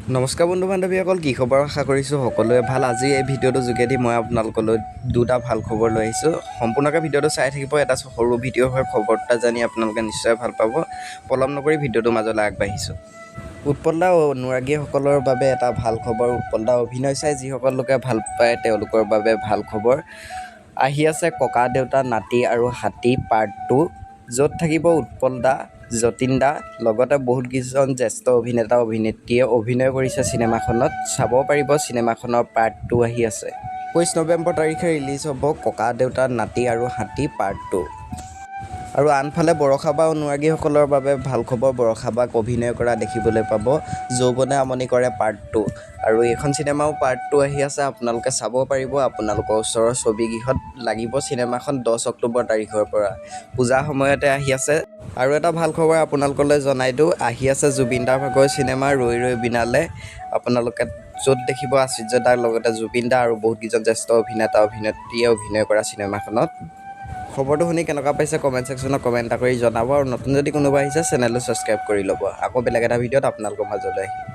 নমস্কাৰ বন্ধু বান্ধৱীসকল, কি খবৰ? আশা কৰিছোঁ সকলোৱে ভাল। আজি এই ভিডিঅ'টোৰ যোগেদি মই আপোনালোকলৈ দুটা ভাল খবৰ লৈ আহিছোঁ। সম্পূৰ্ণকৈ ভিডিঅ'টো চাই থাকিব। এটা সৰু ভিডিঅ' হয়, খবৰ এটা জানি আপোনালোকে নিশ্চয় ভাল পাব। পলম নকৰি ভিডিঅ'টোৰ মাজলৈ আগবাঢ়িছোঁ। উৎপল দা অনুৰাগীসকলৰ বাবে এটা ভাল খবৰ। উৎপল দা অভিনয় চাই যিসকল লোকে ভাল পায় তেওঁলোকৰ বাবে ভাল খবৰ। আহি আছে ককা দেউতা নাতি আৰু হাতী পাৰ্ট 2, য'ত থাকিব উৎপল দা, যতীন দা, লগতে বহুত কেইজন জ্যেষ্ঠ অভিনেতা অভিনেত্ৰীয়ে অভিনয় কৰিছে চিনেমাখনত। চাব পাৰিব, চিনেমাখনৰ পাৰ্ট 2 আহি আছে। 21 নৱেম্বৰ তাৰিখে ৰিলিজ হ'ব ককা দেউতা নাতি আৰু হাতী পাৰ্ট 2। আৰু আনফালে বৰষা বা অনুৰাগীসকলৰ বাবে ভাল খবৰ। বৰষা বাক অভিনয় কৰা দেখিবলৈ পাব যৌৱনে আমনি কৰে পাৰ্ট 2। আৰু এইখন চিনেমাও পাৰ্ট 2 আহি আছে, আপোনালোকে চাব পাৰিব। আপোনালোকৰ ওচৰৰ ছবিগৃহত লাগিব চিনেমাখন 10 অক্টোবৰ তাৰিখৰ পৰা। পূজাৰ সময়তে আহি আছে। আৰু এটা ভাল খবৰ আপোনালোকলৈ জনাই দিওঁ, আহি আছে জুবিন দাৰ ভাগৰ চিনেমা ৰৈ ৰৈ বিনালে। আপোনালোকে য'ত দেখিব আশ্চৰ্য দাৰ লগতে জুবিন দা আৰু বহুত কেইজন জ্যেষ্ঠ অভিনেতা অভিনেত্ৰীয়ে অভিনয় কৰা চিনেমাখনত। খবৰটো শুনি কেনেকুৱা পাইছে কমেণ্ট ছেকশ্যনত কমেণ্ট এটা কৰি জনাব। আৰু নতুন যদি কোনোবা আহিছে চেনেলটো ছাবস্ক্ৰাইব কৰি ল'ব। আকৌ বেলেগ এটা ভিডিঅ'ত আপোনালোকৰ মাজলৈ আহিম।